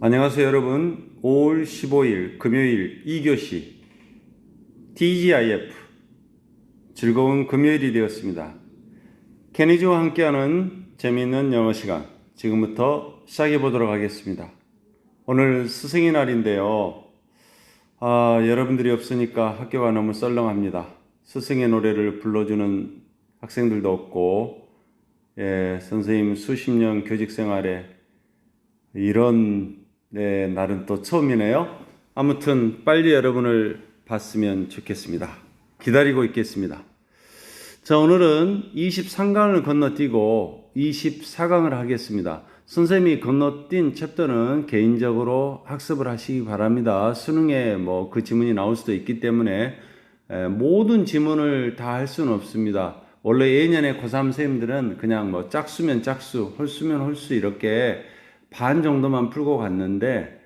안녕하세요 여러분. 5월 15일 금요일 2교시 TGIF 즐거운 금요일이 되었습니다. 케니지와 함께하는 재미있는 영어 시간 지금부터 시작해 보도록 하겠습니다. 오늘 스승의 날인데요. 여러분들이 없으니까 학교가 너무 썰렁합니다. 스승의 노래를 불러주는 학생들도 없고 선생님 수십 년 교직 생활에 이런 날은 또 처음이네요. 아무튼 빨리 여러분을 봤으면 좋겠습니다. 기다리고 있겠습니다. 자, 오늘은 23강을 건너뛰고 24강을 하겠습니다. 선생님이 건너뛴 챕터는 개인적으로 학습을 하시기 바랍니다. 수능에 그 지문이 나올 수도 있기 때문에 모든 지문을 다 할 수는 없습니다. 원래 예년에 고3 선생님들은 그냥 짝수면 짝수, 홀수면 홀수 이렇게 반 정도만 풀고 갔는데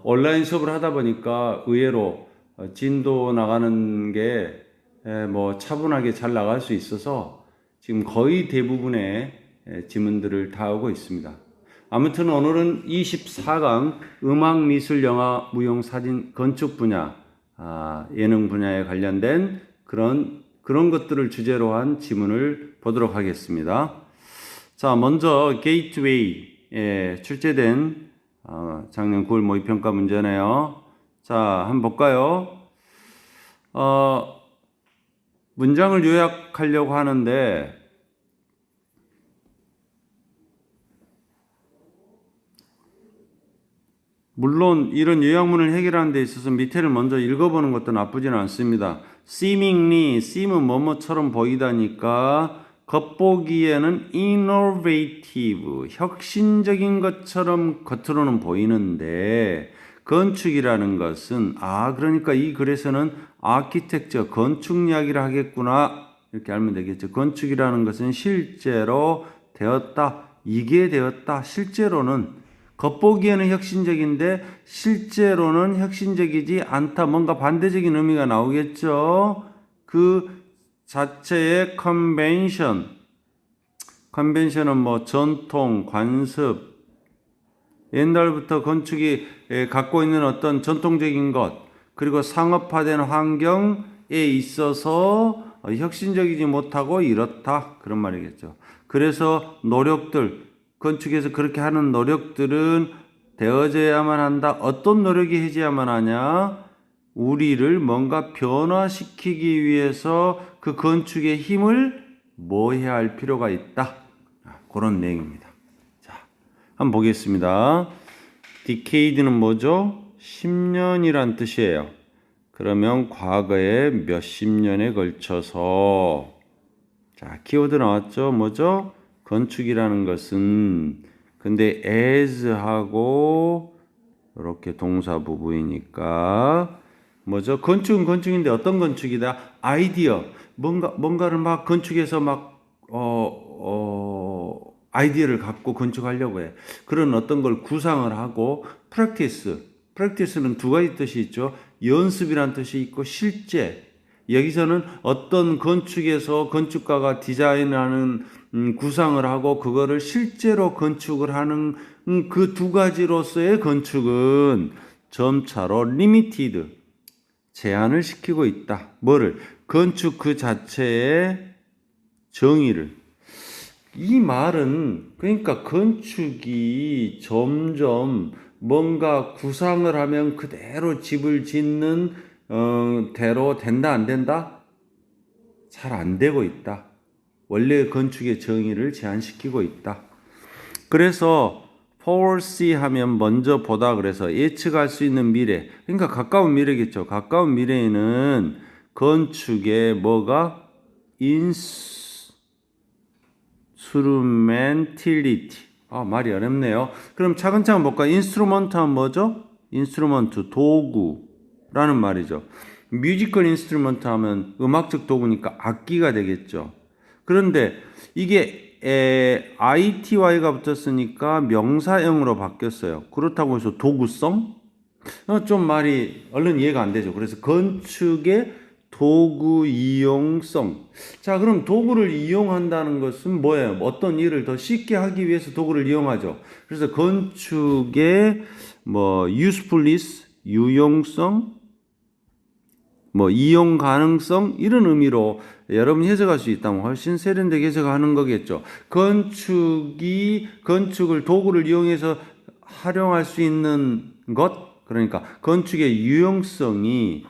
온라인 수업을 하다 보니까 의외로 진도 나가는 게 차분하게 잘 나갈 수 있어서 지금 거의 대부분의 지문들을 다 하고 있습니다. 아무튼 오늘은 24강 음악, 미술, 영화, 무용, 사진, 건축 분야, 예능 분야에 관련된 그런 것들을 주제로 한 지문을 보도록 하겠습니다. 자, 먼저 게이트웨이에 출제된 작년 9월 모의평가 문제네요. 자, 한번 볼까요? 문장을 요약하려고 하는데 물론 이런 요약문을 해결하는 데 있어서 밑에를 먼저 읽어보는 것도 나쁘지는 않습니다. seemingly, seem은 뭐뭐처럼 보이다니까 겉보기에는 innovative, 혁신적인 것처럼 겉으로는 보이는데 건축이라는 것은 그러니까 이 글에서는 architecture, 건축 이야기를 하겠구나 이렇게 알면 되겠죠. 건축이라는 것은 실제로 되었다, 이게 되었다, 실제로는 겉보기에는 혁신적인데 실제로는 혁신적이지 않다. 뭔가 반대적인 의미가 나오겠죠. 그 자체의 컨벤션은 전통, 관습, 옛날부터 건축이 갖고 있는 어떤 전통적인 것, 그리고 상업화된 환경에 있어서 혁신적이지 못하고 이렇다. 그런 말이겠죠. 그래서 노력들, 건축에서 그렇게 하는 노력들은 되어져야만 한다. 어떤 노력이 해야만 하냐? 우리를 뭔가 변화시키기 위해서 그 건축의 힘을 모해야 할 필요가 있다. 그런 내용입니다. 자, 한번 보겠습니다. decade는 뭐죠? 10년이란 뜻이에요. 그러면 과거에 몇십 년에 걸쳐서 자, 키워드 나왔죠? 뭐죠? 건축이라는 것은 근데 as하고 이렇게 동사 부부이니까 뭐죠? 건축은 건축인데 어떤 건축이다? 아이디어. 뭔가를 막 건축해서 아이디어를 갖고 건축하려고 해. 그런 어떤 걸 구상을 하고 practice는 두 가지 뜻이 있죠. 연습이란 뜻이 있고 실제. 여기서는 어떤 건축에서 건축가가 디자인하는 구상을 하고 그거를 실제로 건축을 하는 그 두 가지로서의 건축은 점차로 리미티드, 제한을 시키고 있다. 뭐를? 건축 그 자체의 정의를. 이 말은 그러니까 건축이 점점 뭔가 구상을 하면 그대로 집을 짓는 대로 된다 안 된다? 잘 안 되고 있다. 원래 건축의 정의를 제한시키고 있다. 그래서 foresee 하면 먼저 보다 그래서 예측할 수 있는 미래. 그러니까 가까운 미래겠죠. 가까운 미래에는 건축에 뭐가 instrumentality. 말이 어렵네요. 그럼 차근차근 볼까? 인스트루먼트 하면 뭐죠? 인스트루먼트, 도구라는 말이죠. 뮤지컬 인스트루먼트 하면 음악적 도구니까 악기가 되겠죠. 그런데 이게 ITY가 붙었으니까 명사형으로 바뀌었어요. 그렇다고 해서 도구성? 좀 말이 얼른 이해가 안 되죠. 그래서 건축의 도구 이용성. 자, 그럼 도구를 이용한다는 것은 뭐예요? 어떤 일을 더 쉽게 하기 위해서 도구를 이용하죠. 그래서 건축의 뭐 usefulness, 유용성, 뭐 이용 가능성 이런 의미로 여러분이 해석할 수 있다면 훨씬 세련되게 해석하는 거겠죠. 건축을 도구를 이용해서 활용할 수 있는 것, 그러니까 건축의 유용성이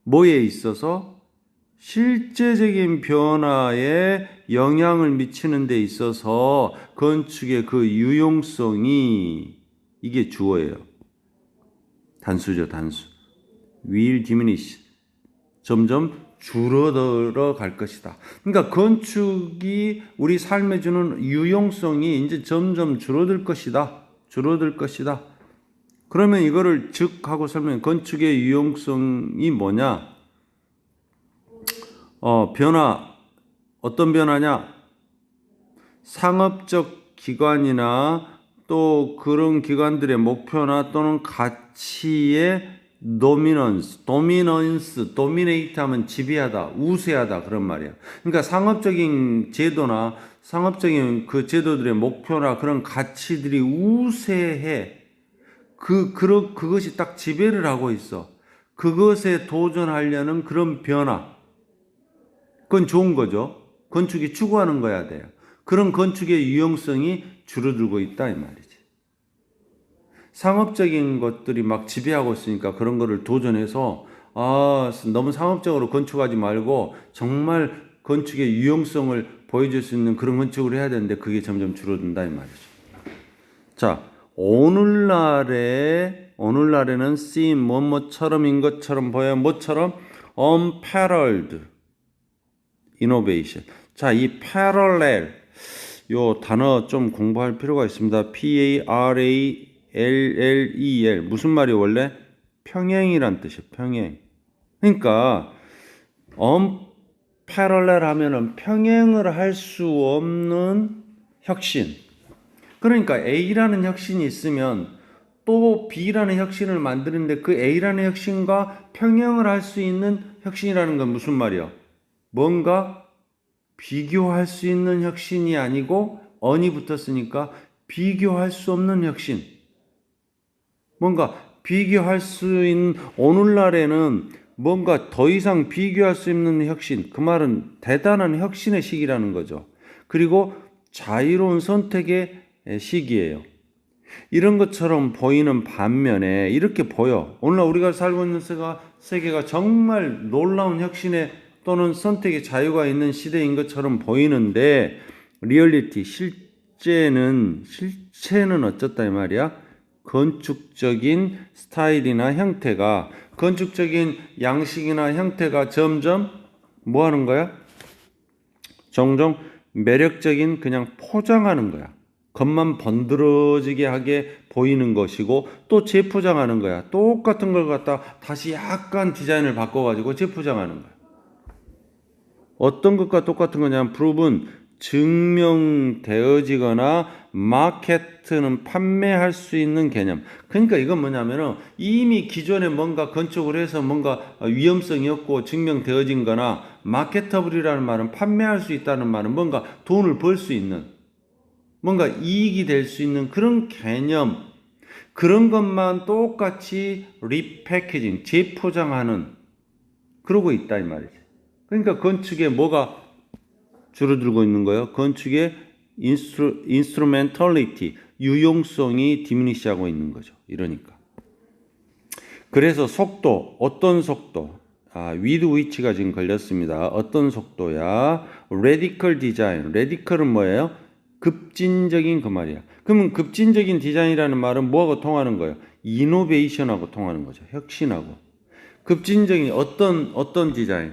뭐에 있어서 실제적인 변화에 영향을 미치는 데 있어서 건축의 그 유용성이 이게 주어예요. 단수죠, 단수. will diminish. 점점 줄어들어 갈 것이다. 그러니까 건축이 우리 삶에 주는 유용성이 이제 점점 줄어들 것이다. 줄어들 것이다. 그러면 이거를 즉 하고 설명해. 건축의 유용성이 뭐냐? 변화. 어떤 변화냐? 상업적 기관이나 또 그런 기관들의 목표나 또는 가치의 도미네이트 하면 지배하다, 우세하다 그런 말이야. 그러니까 상업적인 제도나 상업적인 그 제도들의 목표나 그런 가치들이 우세해. 그것이 딱 지배를 하고 있어. 그것에 도전하려는 그런 변화. 그건 좋은 거죠. 건축이 추구하는 거야 돼요. 그런 건축의 유용성이 줄어들고 있다 이 말이지. 상업적인 것들이 막 지배하고 있으니까 그런 거를 도전해서 너무 상업적으로 건축하지 말고 정말 건축의 유용성을 보여줄 수 있는 그런 건축을 해야 되는데 그게 점점 줄어든다 이 말이죠. 자, 오늘날에는 seem 뭐뭐처럼인 것처럼 보여 뭐처럼 unparalleled innovation. 자, 이 parallel 요 단어 좀 공부할 필요가 있습니다. P-A-R-A-L-L-E-L 무슨 말이 원래 평행이란 뜻이에요. 평행. 그러니까 unparallel 하면은 평행을 할 수 없는 혁신. 그러니까 A라는 혁신이 있으면 또 B라는 혁신을 만드는데 그 A라는 혁신과 평행을 할 수 있는 혁신이라는 건 무슨 말이야? 뭔가 비교할 수 있는 혁신이 아니고 언이 붙었으니까 비교할 수 없는 혁신. 뭔가 비교할 수 있는 오늘날에는 뭔가 더 이상 비교할 수 있는 혁신. 그 말은 대단한 혁신의 시기라는 거죠. 그리고 자유로운 선택의 시기예요. 이런 것처럼 보이는 반면에 이렇게 보여. 오늘날 우리가 살고 있는 세계가 정말 놀라운 혁신의 또는 선택의 자유가 있는 시대인 것처럼 보이는데 리얼리티, 실체는 어쩌다 이 말이야? 건축적인 스타일이나 형태가 건축적인 양식이나 형태가 점점 뭐 하는 거야? 종종 매력적인 그냥 포장하는 거야. 겉만 번드러지게 하게 보이는 것이고 또 재포장하는 거야. 똑같은 걸 갖다 다시 약간 디자인을 바꿔가지고 재포장하는 거야. 어떤 것과 똑같은 거냐면 proven 증명되어지거나 마케트는 판매할 수 있는 개념. 그러니까 이건 뭐냐면은 이미 기존에 뭔가 건축을 해서 뭔가 위험성이 없고 증명되어진 거나 마케터블이라는 말은 판매할 수 있다는 말은 뭔가 돈을 벌 수 있는 뭔가 이익이 될 수 있는 그런 개념. 그런 것만 똑같이 리패키징, 재포장하는 그러고 있다 이 말이지. 그러니까 건축에 뭐가 줄어들고 있는 거예요? 건축의 인스트루멘털리티, 유용성이 디미니시하고 있는 거죠. 이러니까. 그래서 속도, 어떤 속도? with which가 지금 걸렸습니다. 어떤 속도야? radical design. radical은 뭐예요? 급진적인 그 말이야. 그러면 급진적인 디자인이라는 말은 뭐하고 통하는 거예요? 이노베이션하고 통하는 거죠. 혁신하고. 급진적인 어떤 디자인?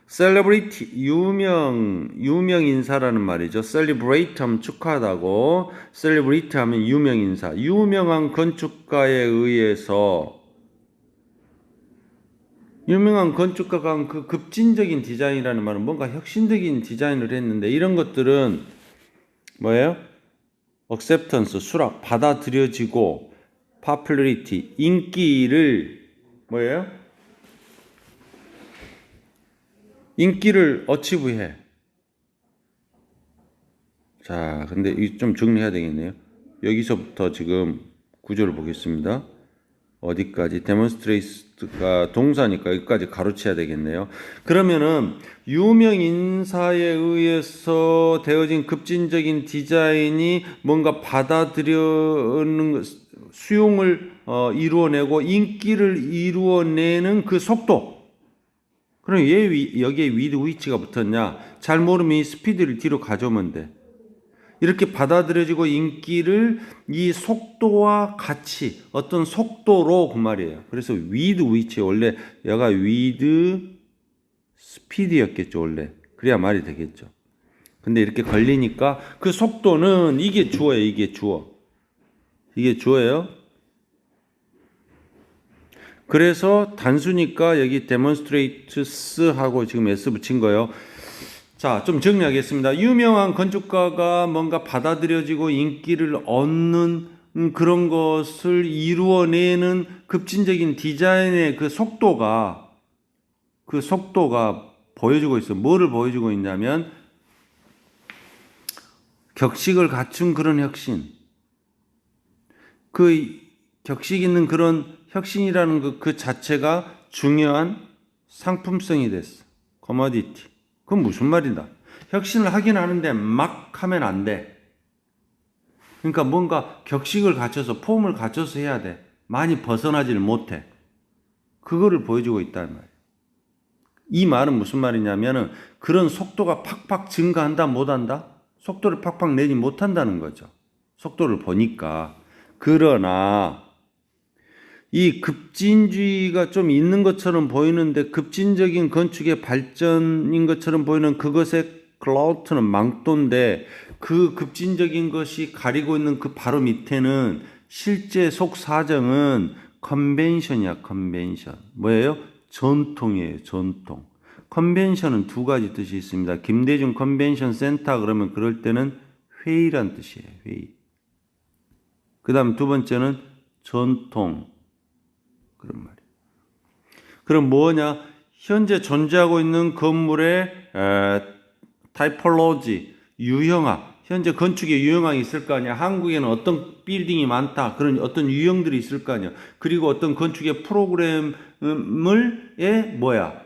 셀레브리티 유명 인사라는 말이죠. 셀리브레이트 하면 축하하다고, 셀리브리티 하면 유명 인사. 유명한 건축가에 의해서 유명한 건축가가 한 그 급진적인 디자인이라는 말은 뭔가 혁신적인 디자인을 했는데 이런 것들은 뭐예요? acceptance 수락 받아들여지고 popularity 인기를 뭐예요? 인기를 어치브해. 자, 근데 이 좀 정리해야 되겠네요. 여기서부터 지금 구조를 보겠습니다. 어디까지? demonstrate가 동사니까 여기까지 가로채야 되겠네요. 그러면은 유명 인사에 의해서 되어진 급진적인 디자인이 뭔가 받아들여는 수용을 이루어내고 인기를 이루어내는 그 속도. 그럼 왜 여기에 with which가 붙었냐? 잘 모르면 이 스피드를 뒤로 가져오면 돼. 이렇게 받아들여지고 인기를 이 속도와 같이 어떤 속도로 그 말이에요. 그래서 with which 원래 여가 with speed였겠죠 원래. 그래야 말이 되겠죠. 근데 이렇게 걸리니까 그 속도는 이게 주어예요. 이게 주어. 이게 주어예요. 그래서 단수니까 여기 demonstrates 하고 지금 s 붙인 거예요. 자, 좀 정리하겠습니다. 유명한 건축가가 뭔가 받아들여지고 인기를 얻는 그런 것을 이루어내는 급진적인 디자인의 그 속도가 보여주고 있어. 뭐를 보여주고 있냐면 격식을 갖춘 그런 혁신. 그 격식 있는 그런 혁신이라는 그 자체가 중요한 상품성이 됐어. commodity. 그건 무슨 말이다? 혁신을 하긴 하는데 막 하면 안 돼. 그러니까 뭔가 격식을 갖춰서 폼을 갖춰서 해야 돼. 많이 벗어나지를 못해. 그거를 보여주고 있다는 말이에요. 이 말은 무슨 말이냐면은 그런 속도가 팍팍 증가한다 못한다? 속도를 팍팍 내지 못한다는 거죠. 속도를 보니까. 그러나 이 급진주의가 좀 있는 것처럼 보이는데 급진적인 건축의 발전인 것처럼 보이는 그것의 클라우트는 망토인데 그 급진적인 것이 가리고 있는 그 바로 밑에는 실제 속사정은 컨벤션이야. 컨벤션. 뭐예요? 전통이에요. 전통. 컨벤션은 두 가지 뜻이 있습니다. 김대중 컨벤션 센터 그러면 그럴 때는 회의란 뜻이에요. 회의. 그 다음 두 번째는 전통. 그런 말이에요. 그럼 뭐냐? 현재 존재하고 있는 건물의 타이폴로지, 유형화. 현재 건축에 유형화가 있을 거 아니야. 한국에는 어떤 빌딩이 많다. 그런 어떤 유형들이 있을 거 아니야. 그리고 어떤 건축의 프로그램을 뭐야?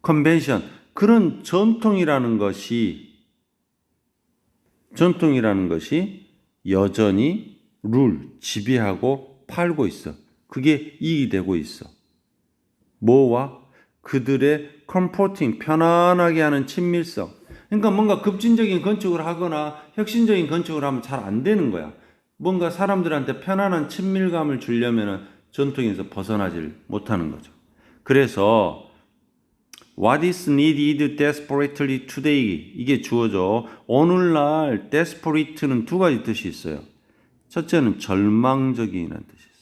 컨벤션. 그런 전통이라는 것이 여전히 지배하고 팔고 있어. 그게 이익이 되고 있어. 뭐와? 그들의 컴포팅, 편안하게 하는 친밀성. 그러니까 뭔가 급진적인 건축을 하거나 혁신적인 건축을 하면 잘 안 되는 거야. 뭔가 사람들한테 편안한 친밀감을 주려면 전통에서 벗어나질 못하는 거죠. 그래서 What is needed desperately today? 이게 주어져. 오늘날 desperate는 두 가지 뜻이 있어요. 첫째는 절망적이라는 뜻이 있어요.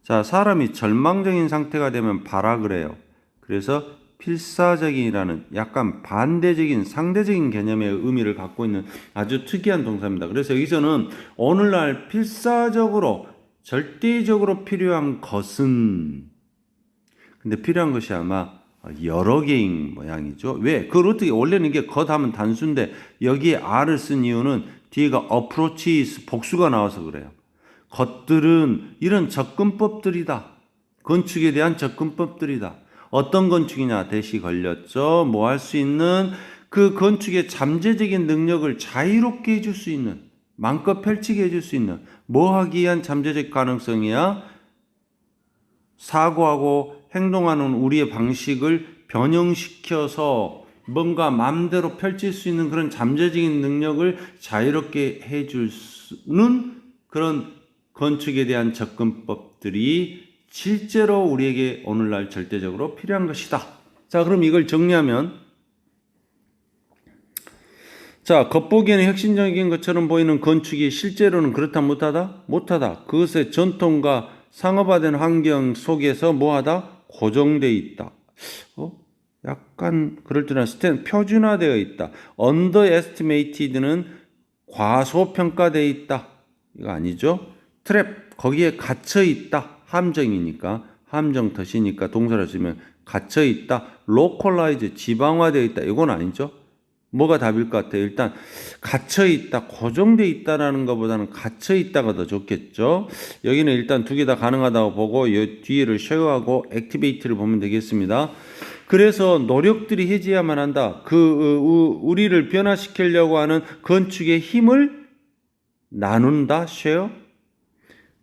자, 사람이 절망적인 상태가 되면 바라 그래요. 그래서 필사적이라는 약간 반대적인 상대적인 개념의 의미를 갖고 있는 아주 특이한 동사입니다. 그래서 여기서는 오늘날 필사적으로 절대적으로 필요한 것은 근데 필요한 것이 아마 여러 개인 모양이죠. 왜? 그걸 어떻게 원래는 이게 것 하면 단수인데 여기에 R을 쓴 이유는 뒤에가 approaches 복수가 나와서 그래요. 것들은 이런 접근법들이다. 건축에 대한 접근법들이다. 어떤 건축이냐? 대시 걸렸죠. 뭐 할 수 있는 그 건축의 잠재적인 능력을 자유롭게 해줄 수 있는 마음껏 펼치게 해줄 수 있는 뭐 하기 위한 잠재적 가능성이야? 사고하고 행동하는 우리의 방식을 변형시켜서 뭔가 마음대로 펼칠 수 있는 그런 잠재적인 능력을 자유롭게 해줄 수는 그런 건축에 대한 접근법들이 실제로 우리에게 오늘날 절대적으로 필요한 것이다. 자, 그럼 이걸 정리하면 자, 겉보기에는 혁신적인 것처럼 보이는 건축이 실제로는 그렇다 못하다? 못하다. 그것의 전통과 상업화된 환경 속에서 뭐하다? 고정되어 있다. 약간 그럴듯한 표준화되어 있다. underestimated는 과소평가되어 있다. 이거 아니죠? 트랩 거기에 갇혀 있다. 함정이니까 함정 덫이니까 동사를 쓰면 갇혀 있다, localize, 지방화되어 있다. 이건 아니죠. 뭐가 답일 것 같아요? 일단 갇혀 있다, 고정되어 있다라는 것보다는 갇혀 있다가 더 좋겠죠. 여기는 일단 두 개 다 가능하다고 보고 이 뒤를 쉐어하고 액티베이트를 보면 되겠습니다. 그래서 노력들이 해지야만 한다. 우리를 변화시키려고 하는 건축의 힘을 나눈다, 쉐어.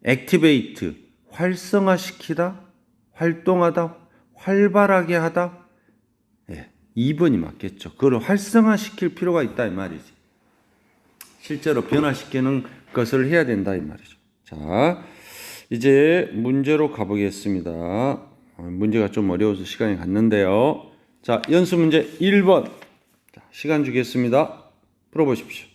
액티베이트, 활성화시키다, 활동하다, 활발하게 하다. 2번이 맞겠죠. 그걸 활성화시킬 필요가 있다 이 말이지. 실제로 변화시키는 것을 해야 된다 이 말이죠. 자, 이제 문제로 가보겠습니다. 문제가 좀 어려워서 시간이 갔는데요. 자, 연습 문제 1번. 자, 시간 주겠습니다. 풀어보십시오.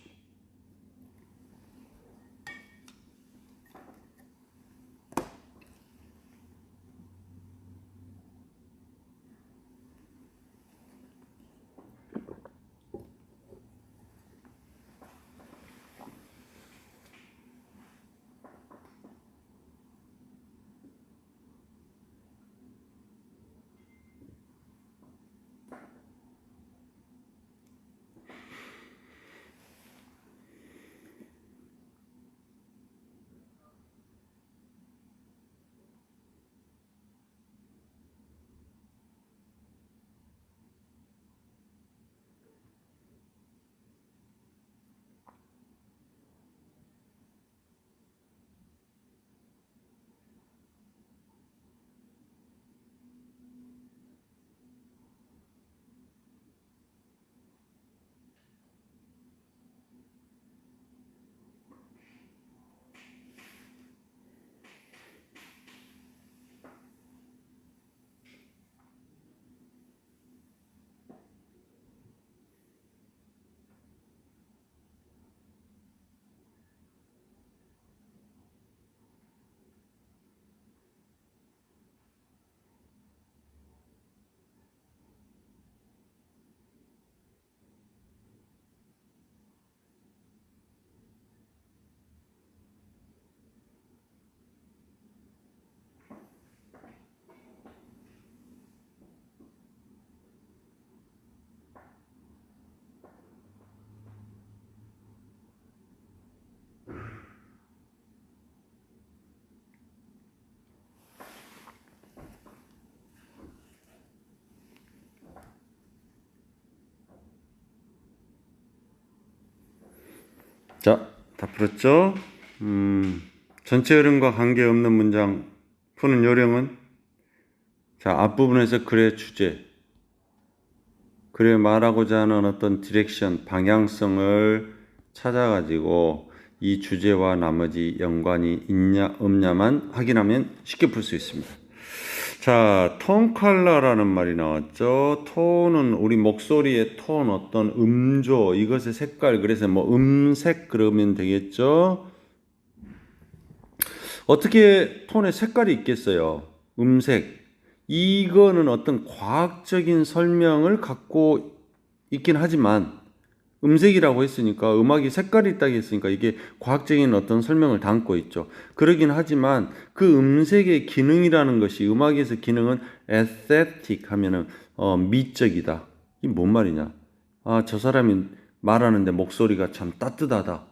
자, 다 풀었죠? 전체 흐름과 관계없는 문장 푸는 요령은, 자, 앞부분에서 글의 주제, 글에 말하고자 하는 어떤 디렉션, 방향성을 찾아가지고 이 주제와 나머지 연관이 있냐 없냐만 확인하면 쉽게 풀 수 있습니다. 자, 톤 컬러라는 말이 나왔죠. 톤은 우리 목소리의 톤, 어떤 음조, 이것의 색깔, 그래서 뭐 음색 그러면 되겠죠. 어떻게 톤의 색깔이 있겠어요? 음색. 이거는 어떤 과학적인 설명을 갖고 있긴 하지만, 음색이라고 했으니까, 음악이 색깔이 있다고 했으니까 이게 과학적인 어떤 설명을 담고 있죠. 그러긴 하지만 그 음색의 기능이라는 것이, 음악에서 기능은 aesthetic 하면은 미적이다. 이게 뭔 말이냐? 아, 저 사람이 말하는데 목소리가 참 따뜻하다.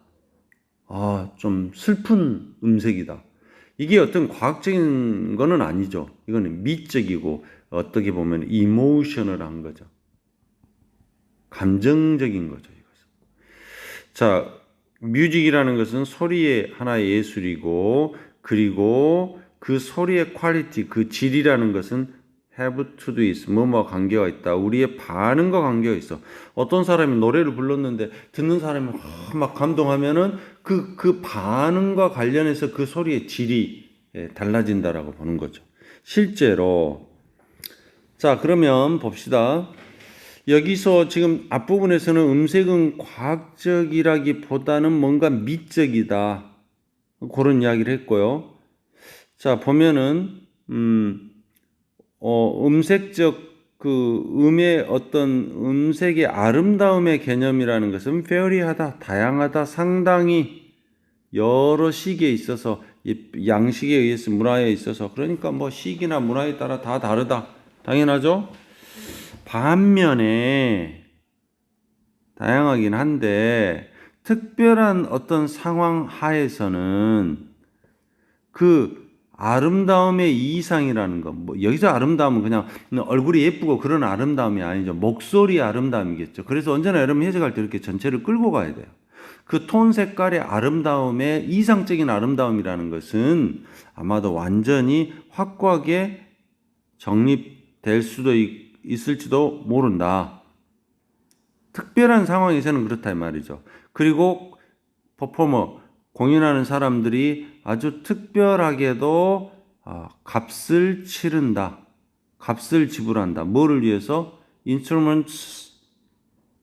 아, 좀 슬픈 음색이다. 이게 어떤 과학적인 거는 아니죠. 이거는 미적이고 어떻게 보면 이모셔널한 거죠. 감정적인 거죠. 자, 뮤직이라는 것은 소리의 하나의 예술이고, 그리고 그 소리의 퀄리티, 그 질이라는 것은 have to do is, 뭐뭐와 관계가 있다. 우리의 반응과 관계가 있어. 어떤 사람이 노래를 불렀는데 듣는 사람이 막 감동하면은 그 반응과 관련해서 그 소리의 질이 달라진다라고 보는 거죠. 실제로. 자, 그러면 봅시다. 여기서 지금 앞부분에서는 음색은 과학적이라기보다는 뭔가 미적이다, 그런 이야기를 했고요. 자, 보면은 음색적 그 음의 어떤 음색의 아름다움의 개념이라는 것은 페어리하다, 다양하다, 상당히 여러 시기에 있어서, 양식에 의해서, 문화에 있어서, 그러니까 뭐 시기나 문화에 따라 다 다르다, 당연하죠? 반면에 다양하긴 한데 특별한 어떤 상황 하에서는 그 아름다움의 이상이라는 거, 뭐 여기서 아름다움은 그냥 얼굴이 예쁘고 그런 아름다움이 아니죠. 목소리 아름다움이겠죠. 그래서 언제나 여러분 해석할 때 이렇게 전체를 끌고 가야 돼요. 그 톤 색깔의 아름다움의 이상적인 아름다움이라는 것은 아마도 완전히 확고하게 정립될 수도 있을지도 모른다. 특별한 상황에서는 그렇다 이 말이죠. 그리고 퍼포머, 공연하는 사람들이 아주 특별하게도 값을 치른다. 값을 지불한다. 뭐를 위해서? instruments,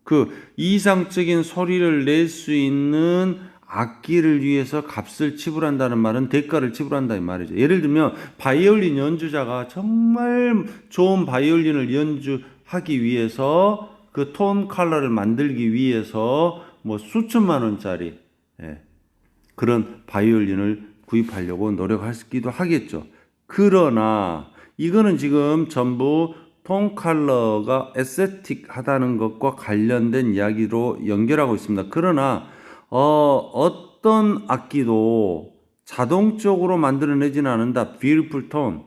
그 이상적인 소리를 낼 수 있는 악기를 위해서 값을 지불한다는 말은 대가를 지불한다 이 말이죠. 예를 들면 바이올린 연주자가 정말 좋은 바이올린을 연주하기 위해서 그 톤 컬러를 만들기 위해서 뭐 수천만 원짜리 그런 바이올린을 구입하려고 노력하기도 하겠죠. 그러나 이거는 지금 전부 톤 컬러가 에스테틱하다는 것과 관련된 이야기로 연결하고 있습니다. 그러나 어떤 악기도 자동적으로 만들어내지는 않는다. beautiful tone.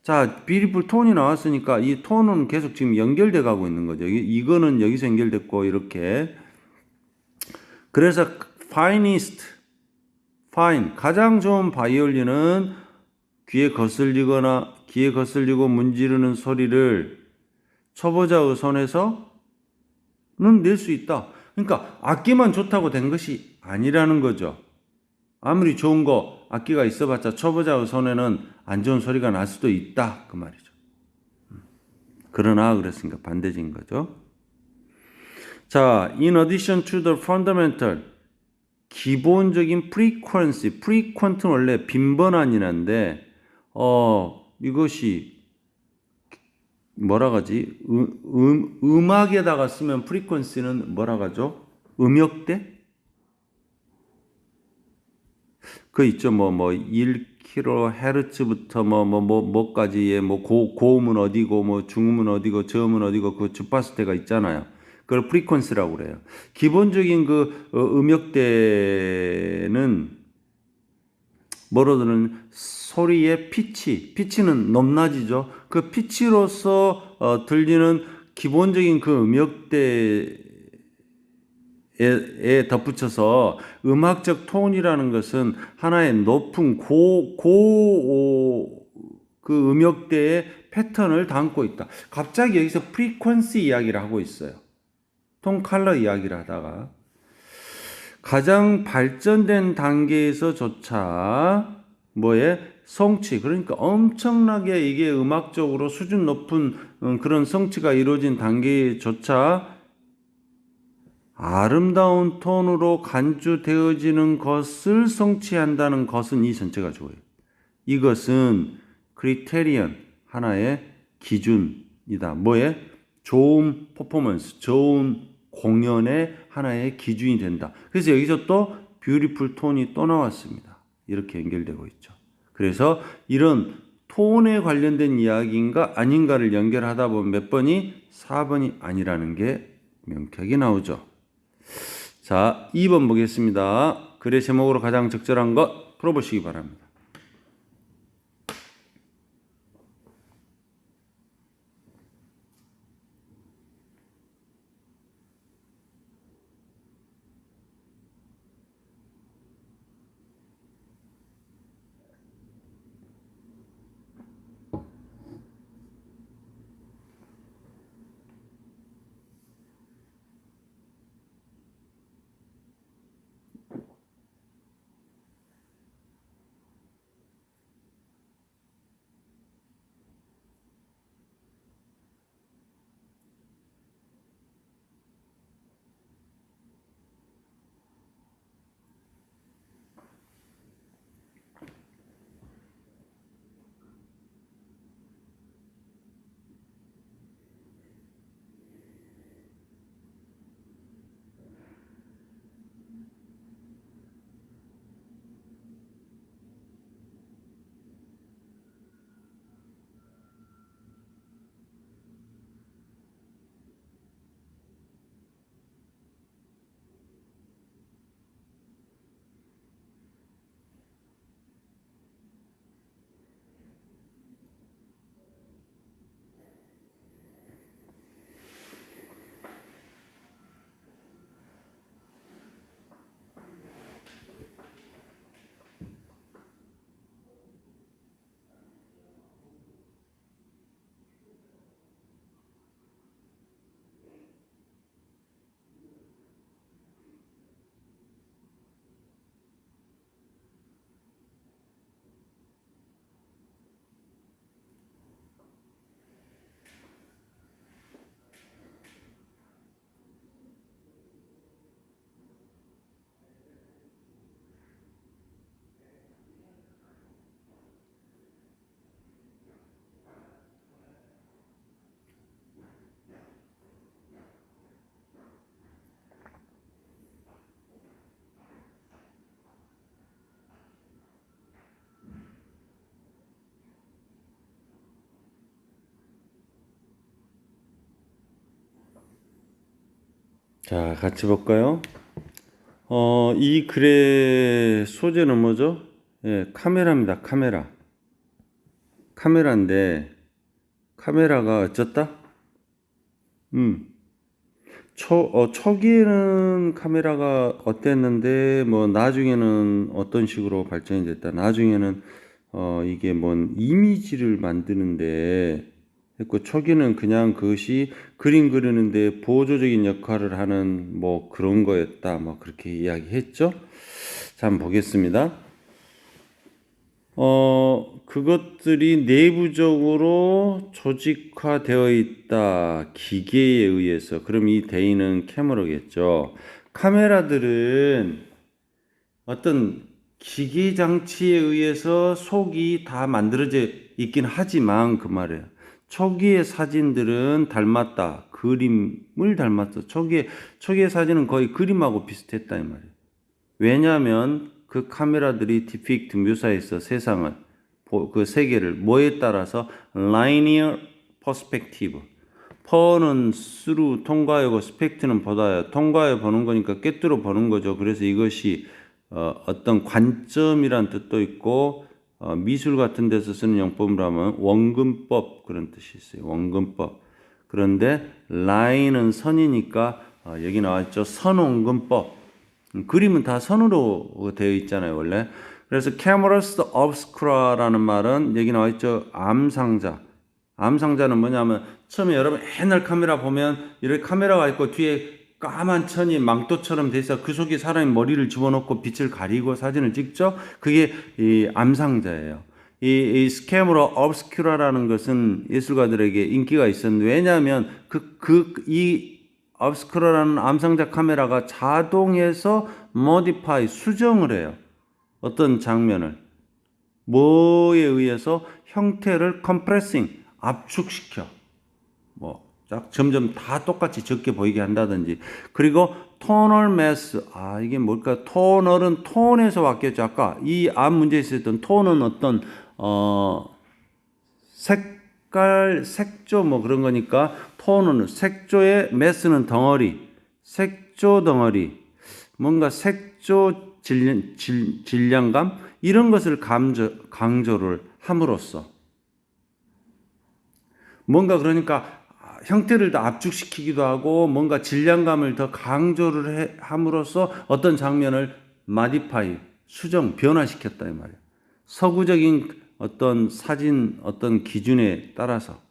자, beautiful tone이 나왔으니까 이 톤은 계속 지금 연결돼 가고 있는 거죠. 이거는 여기서 연결됐고 이렇게. 그래서 finest, fine, 가장 좋은 바이올린은 귀에 거슬리고 문지르는 소리를 초보자의 손에서는 낼 수 있다. 그러니까 악기만 좋다고 된 것이 아니라는 거죠. 아무리 좋은 거 악기가 있어봤자 초보자의 손에는 안 좋은 소리가 날 수도 있다 그 말이죠. 그러나 그랬으니까 반대적인 거죠. 자, in addition to the fundamental, 기본적인 frequency, frequent는 원래 빈번한이란데 이것이 뭐라 하지? 음악에다가 쓰면 frequency는 뭐라 하죠? 음역대? 그 있죠. 뭐 1kHz부터 뭐까지의 뭐 고음은 어디고 뭐 중음은 어디고 저음은 어디고 그 주파수대가 있잖아요. 그걸 프리퀀시라고 그래요. 기본적인 그 음역대는 뭐로든 소리의 피치는 높낮이죠. 그 피치로서 들리는 기본적인 그 음역대에 덧붙여서 음악적 톤이라는 것은 하나의 높은 그 음역대의 패턴을 담고 있다. 갑자기 여기서 프리퀀시 이야기를 하고 있어요. 톤 컬러 이야기를 하다가 가장 발전된 단계에서조차 성취, 그러니까 엄청나게 이게 음악적으로 수준 높은 그런 성취가 이루어진 단계조차 아름다운 톤으로 간주되어지는 것을 성취한다는 것은 이 전체가 좋아요. 이것은 크리테리언, 하나의 기준이다. 좋은 퍼포먼스, 좋은 공연의 하나의 기준이 된다. 그래서 여기서 또 뷰티풀 톤이 또 나왔습니다. 이렇게 연결되고 있죠. 그래서 이런 톤에 관련된 이야기인가 아닌가를 연결하다 보면 몇 번이 4번이 아니라는 게 명쾌하게 나오죠. 자, 2번 보겠습니다. 글의 제목으로 가장 적절한 것 풀어보시기 바랍니다. 자, 같이 볼까요? 이 글의 소재는 뭐죠? 예, 카메라입니다. 카메라인데 카메라가 어쩌다? 초기에는 카메라가 어땠는데 뭐 나중에는 어떤 식으로 발전이 됐다. 나중에는 이게 뭔 이미지를 만드는데 했고, 초기는 그냥 그것이 그림 그리는데 보조적인 역할을 하는 뭐 그런 거였다. 뭐 그렇게 이야기했죠. 자, 한번 보겠습니다. 그것들이 내부적으로 조직화되어 있다. 기계에 의해서. 그럼 이 대인은 캐머러겠죠. 카메라들은 어떤 기계 장치에 의해서 속이 다 만들어져 있긴 하지만 그 말이에요. 초기의 사진들은 닮았다. 그림을 닮았어. 초기의 사진은 거의 그림하고 비슷했다 이 말이에요. 왜냐하면 그 카메라들이 디픽트 묘사해서 세상을 그 세계를 뭐에 따라서 linear perspective, 퍼는 스루 통과하고 스펙트는 보다요. 통과해 보는 거니까 꿰뚫어 보는 거죠. 그래서 이것이 어떤 관점이란 뜻도 있고 미술 같은 데서 쓰는 용법으로 하면 원근법 그런 뜻이 있어요. 원근법. 그런데 라인은 선이니까 여기 나왔죠. 선원근법. 그림은 다 선으로 되어 있잖아요, 원래. 그래서 camerus obscura라는 말은 여기 나와 있죠. 암상자. 암상자는 뭐냐면 처음에 여러분 옛날 카메라 보면 이렇게 카메라가 있고 뒤에 까만 천이 망토처럼 돼 있어. 그 속에 사람이 머리를 집어넣고 빛을 가리고 사진을 찍죠. 그게 이 암상자예요. 이 스캐머러 obscura라는 것은 예술가들에게 인기가 있었는데, 왜냐하면 이 obscura라는 암상자 카메라가 자동에서 modify, 수정을 해요. 어떤 장면을. 뭐에 의해서 형태를 compressing, 압축시켜. 점점 다 똑같이 적게 보이게 한다든지. 그리고 tonal mass. 이게 뭘까? tonal은 톤에서 왔겠죠. 아까 이 앞 문제에 있었던 톤은 어떤, 색깔, 색조 뭐 그런 거니까 톤은 색조의 mass는 덩어리, 색조 덩어리, 뭔가 색조 질량감 이런 것을 강조를 함으로써 뭔가 그러니까 형태를 더 압축시키기도 하고 뭔가 질량감을 더 강조를 함으로써 어떤 장면을 modify, 수정, 변화시켰다 이 말이에요. 서구적인 어떤 사진 어떤 기준에 따라서.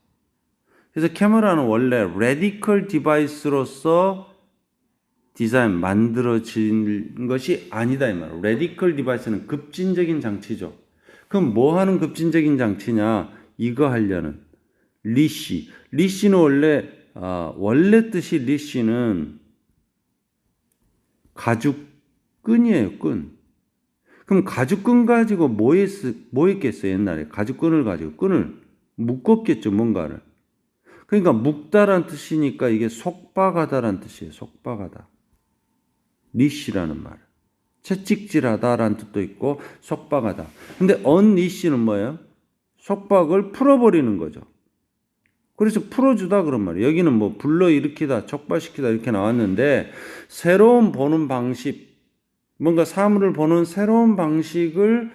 그래서 카메라는 원래 radical device로서 디자인 만들어진 것이 아니다 이 말이에요. radical device는 급진적인 장치죠. 그럼 뭐 하는 급진적인 장치냐? 이거 하려는 리시는 원래 뜻이 리시는 가죽끈이에요, 끈. 그럼 가죽끈 가지고 뭐 했겠어요, 옛날에? 가죽끈을 가지고 끈을 묶었겠죠, 뭔가를. 그러니까 묶다란 뜻이니까 이게 속박하다란 뜻이에요, 속박하다. 리시라는 말. 채찍질하다라는 뜻도 있고 속박하다. 근데 언리시는 뭐예요? 속박을 풀어버리는 거죠. 그래서 풀어주다 그런 말이에요. 여기는 뭐 불러일으키다, 촉발시키다 이렇게 나왔는데 새로운 보는 방식, 뭔가 사물을 보는 새로운 방식을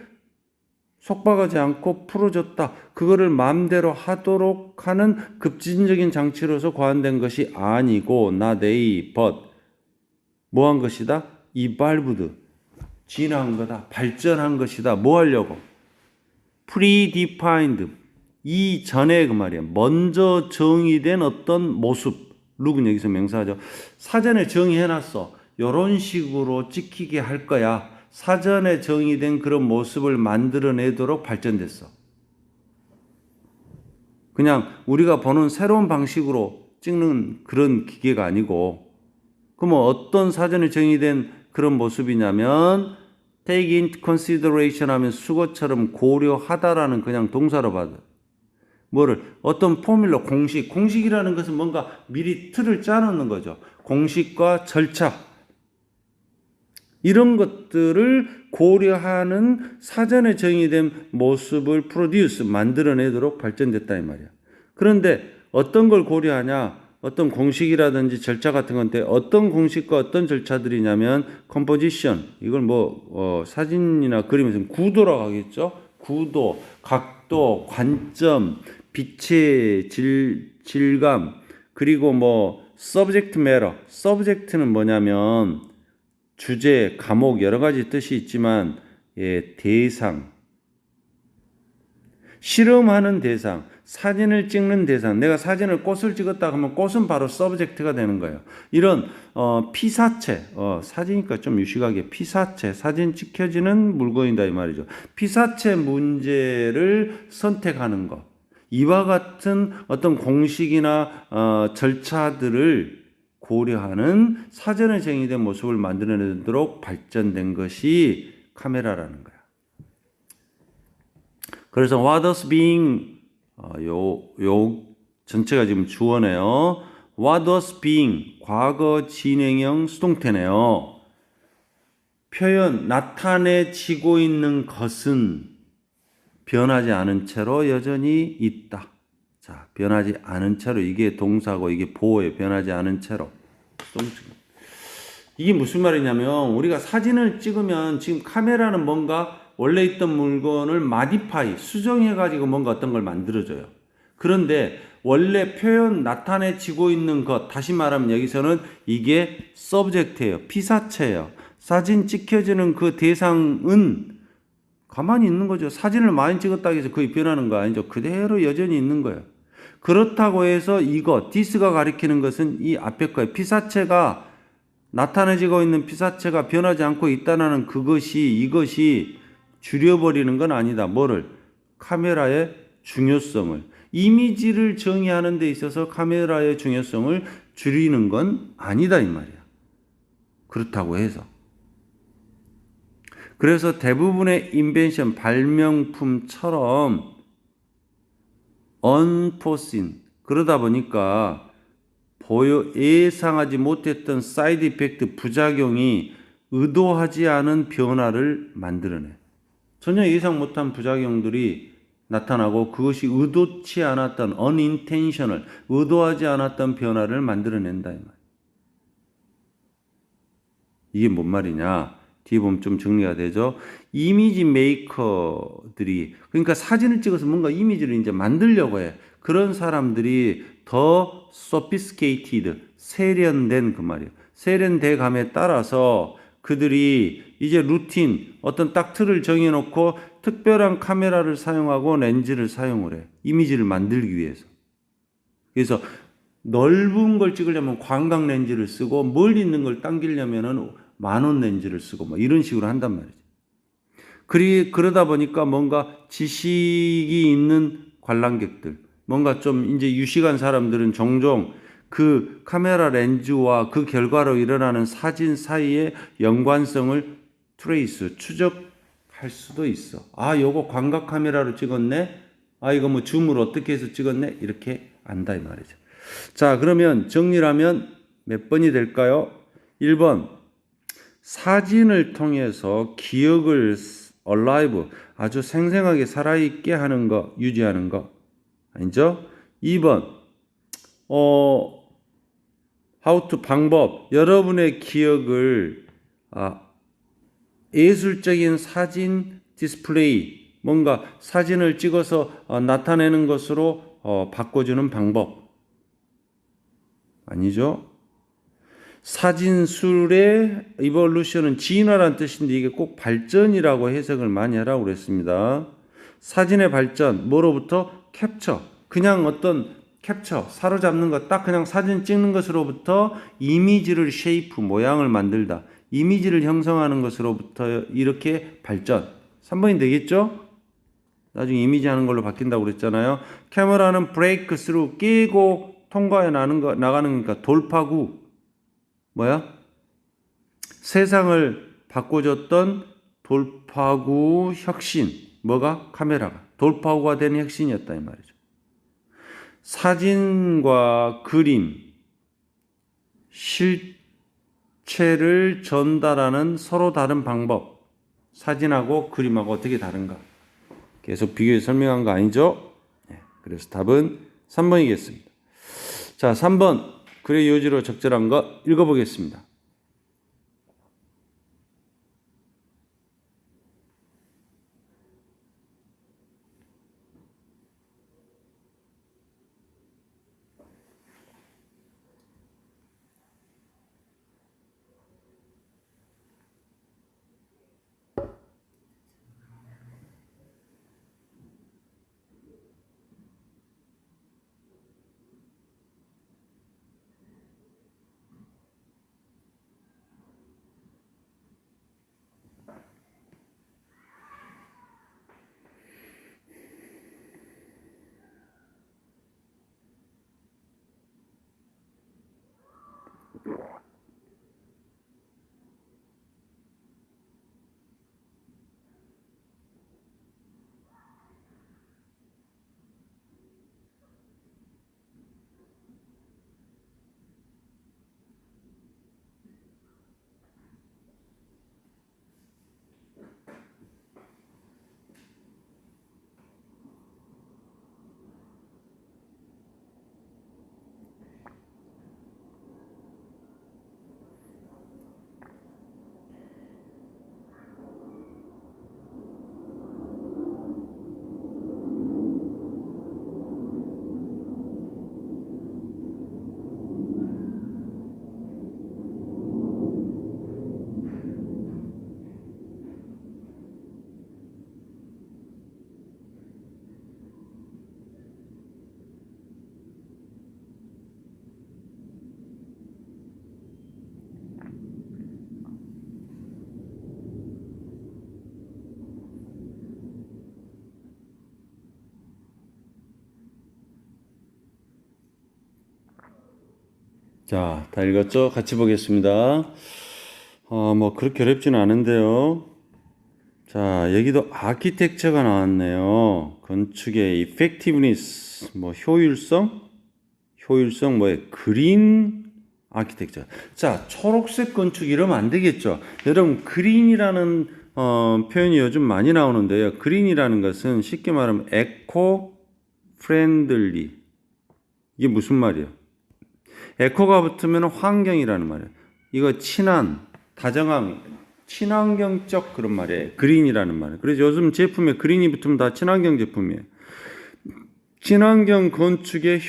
속박하지 않고 풀어줬다. 그거를 마음대로 하도록 하는 급진적인 장치로서 고안된 것이 아니고 not a but 뭐한 것이다? evolved 진화한 거다. 발전한 것이다. 뭐 하려고? predefined 이전에 그 말이야. 먼저 정의된 어떤 모습. 룩은 여기서 명사하죠. 사전에 정의해놨어. 이런 식으로 찍히게 할 거야. 사전에 정의된 그런 모습을 만들어내도록 발전됐어. 그냥 우리가 보는 새로운 방식으로 찍는 그런 기계가 아니고, 그러면 어떤 사전에 정의된 그런 모습이냐면 take into consideration 하면 수거처럼 고려하다라는 그냥 동사로 받아. 뭐를 어떤 포뮬러 공식이라는 것은 뭔가 미리 틀을 짜놓는 거죠. 공식과 절차 이런 것들을 고려하는 사전에 정의된 모습을 만들어내도록 발전됐다 이 말이야. 그런데 어떤 걸 고려하냐? 어떤 공식이라든지 절차 같은 건데 어떤 공식과 어떤 절차들이냐면 컴포지션 이걸 사진이나 그림에서 구도라고 하겠죠. 구도, 각도, 관점, 빛의 질감 그리고 subject matter. subject는 뭐냐면 주제, 과목 여러 가지 뜻이 있지만 대상, 실험하는 대상, 사진을 찍는 대상. 내가 사진을 꽃을 찍었다 하면 꽃은 바로 서브젝트가 되는 거예요. 이런 피사체, 사진이니까 좀 유식하게 피사체, 사진 찍혀지는 물건이다 이 말이죠. 피사체 문제를 선택하는 것. 이와 같은 어떤 공식이나 절차들을 고려하는 사전에 정의된 모습을 만들어내도록 발전된 것이 카메라라는 거야. 그래서 what was being 요 전체가 지금 주어네요. what was being 과거 진행형 수동태네요. 표현 나타내지고 있는 것은 변하지 않은 채로 여전히 있다. 자, 변하지 않은 채로 이게 동사고 이게 보호에 변하지 않은 채로. 이게 무슨 말이냐면 우리가 사진을 찍으면 지금 카메라는 뭔가 원래 있던 물건을 마디파이, 수정해가지고 뭔가 어떤 걸 만들어줘요. 그런데 원래 표현 나타내지고 있는 것, 다시 말하면 여기서는 이게 서브젝트예요. 피사체예요. 사진 찍혀지는 그 대상은 가만히 있는 거죠. 사진을 많이 찍었다고 해서 거의 변하는 거 아니죠. 그대로 여전히 있는 거예요. 그렇다고 해서 디스가 가리키는 것은 이 앞에 거예요. 피사체가 나타내지고 있는 피사체가 변하지 않고 있다는 이것이 줄여버리는 건 아니다. 뭐를? 카메라의 중요성을. 이미지를 정의하는 데 있어서 카메라의 중요성을 줄이는 건 아니다 이 말이야. 그렇다고 해서. 그래서 대부분의 인벤션, 발명품처럼 unforeseen 그러다 보니까 예상하지 못했던 사이드 이펙트, 부작용이 의도하지 않은 변화를 만들어내. 전혀 예상 못한 부작용들이 나타나고 그것이 의도치 않았던 unintentional, 의도하지 않았던 변화를 만들어낸다 이 말. 이게 뭔 말이냐? 뒤에 보면 좀 정리가 되죠. 이미지 메이커들이 그러니까 사진을 찍어서 뭔가 이미지를 이제 만들려고 해. 그런 사람들이 더 sophisticated, 세련된 그 말이에요. 세련돼 감에 따라서 그들이 이제 루틴 어떤 딱 틀을 정해놓고 특별한 카메라를 사용하고 렌즈를 사용을 해. 이미지를 만들기 위해서. 그래서 넓은 걸 찍으려면 광각 렌즈를 쓰고 멀리 있는 걸 당기려면은 만원 렌즈를 쓰고 이런 식으로 한단 말이지. 그러다 보니까 뭔가 지식이 있는 관람객들, 뭔가 좀 이제 유식한 사람들은 종종 그 카메라 렌즈와 그 결과로 일어나는 사진 사이의 연관성을 추적할 수도 있어. 아, 요거 광각 카메라로 찍었네? 아, 이거 줌으로 어떻게 해서 찍었네? 이렇게 안다 이 말이죠. 자, 그러면 정리를 하면 몇 번이 될까요? 1번. 사진을 통해서 기억을 alive, 아주 생생하게 살아있게 하는 거, 유지하는 거. 아니죠? 2번. how to 방법. 여러분의 기억을 예술적인 사진 디스플레이, 뭔가 사진을 찍어서 나타내는 것으로 바꿔주는 방법. 아니죠? 사진술의 evolution은 진화란 뜻인데 이게 꼭 발전이라고 해석을 많이 하라고 그랬습니다. 사진의 발전, 뭐로부터? 캡처. 그냥 어떤 캡처, 사로잡는 것, 딱 그냥 사진 찍는 것으로부터 이미지를 쉐이프, 모양을 만들다. 이미지를 형성하는 것으로부터 이렇게 발전. 3번이 되겠죠? 나중에 이미지 하는 걸로 바뀐다고 그랬잖아요. 카메라는 브레이크 스루, 깨고 통과해 나가는 거니까 돌파구. 뭐야? 세상을 바꿔줬던 돌파구 혁신. 뭐가? 카메라가. 돌파구가 된 혁신이었다 이 말이죠. 사진과 그림, 실체를 전달하는 서로 다른 방법. 사진하고 그림하고 어떻게 다른가? 계속 비교해 설명한 거 아니죠? 네, 그래서 답은 3번이겠습니다. 자, 3번 글의 요지로 적절한 거 읽어보겠습니다. 자, 다 읽었죠? 같이 보겠습니다. 뭐 그렇게 어렵지는 않은데요. 자, 여기도 아키텍처가 나왔네요. 건축의 effectiveness, 뭐 효율성, 뭐에 그린 아키텍처. 자, 초록색 건축 이러면 안 되겠죠. 여러분, 그린이라는 표현이 요즘 많이 나오는데요. 그린이라는 것은 쉽게 말하면 에코 프렌들리. 이게 무슨 말이에요? 에코가 붙으면 환경이라는 말이에요. 이거 친한, 다정한, 친환경적 그런 말이에요. 그린이라는 말이에요. 그래서 요즘 제품에 그린이 붙으면 다 친환경 제품이에요. 친환경 건축의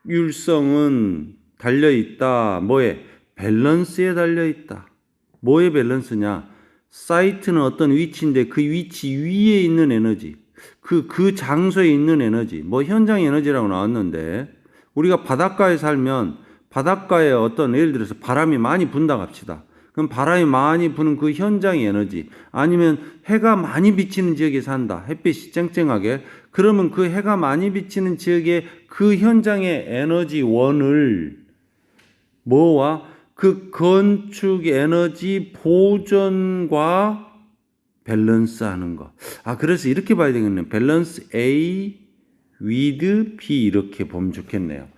효율성은 달려있다. 뭐에? 밸런스에 달려있다. 뭐의 밸런스냐? 사이트는 어떤 위치인데 그 위치 위에 있는 에너지, 그 장소에 있는 에너지, 뭐 현장 에너지라고 나왔는데 우리가 바닷가에 살면 바닷가에 어떤 예를 들어서 바람이 많이 분다 합시다. 그럼 바람이 많이 부는 그 현장의 에너지, 아니면 해가 많이 비치는 지역에 산다. 햇빛이 쨍쨍하게. 그러면 그 해가 많이 비치는 지역의 그 현장의 에너지원을 뭐와 그 건축 에너지 보존과 밸런스 하는 거. 그래서 이렇게 봐야 되겠네요. 밸런스 A with B 이렇게 보면 좋겠네요.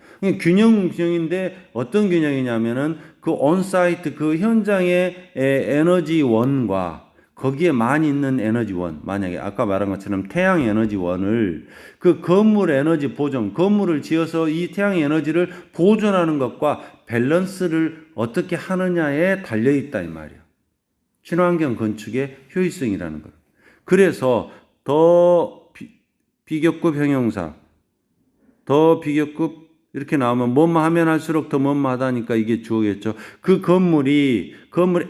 균형인데 어떤 균형이냐면은 그 온사이트 그 현장의 에너지원과 거기에 많이 있는 에너지원, 만약에 아까 말한 것처럼 태양 에너지원을 그 건물 에너지 보존, 건물을 지어서 이 태양 에너지를 보존하는 것과 밸런스를 어떻게 하느냐에 달려있다 이 말이에요. 친환경 건축의 효율성이라는 것. 그래서 더 비교급 형용사, 더 비교급 이렇게 나오면 뭐뭐 하면 할수록 더 뭐뭐 하다니까 이게 주어겠죠. 그 건물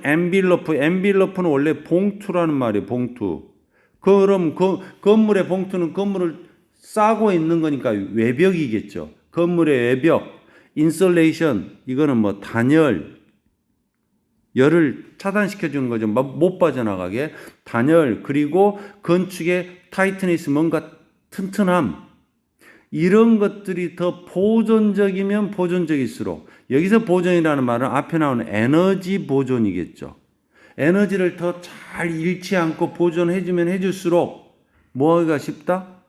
엔빌러프는 원래 봉투라는 말이에요. 봉투. 그럼 그 건물의 봉투는 건물을 싸고 있는 거니까 외벽이겠죠. 건물의 외벽, 인솔레이션 이거는 뭐 단열, 열을 차단시켜 주는 거죠. 못 빠져나가게. 단열, 그리고 건축의 타이트니스, 뭔가 튼튼함. 이런 것들이 더 보존적이면 보존적일수록, 여기서 보존이라는 말은 앞에 나오는 에너지 보존이겠죠. 에너지를 더 잘 잃지 않고 보존해주면 해줄수록 뭐 하기가 쉽다?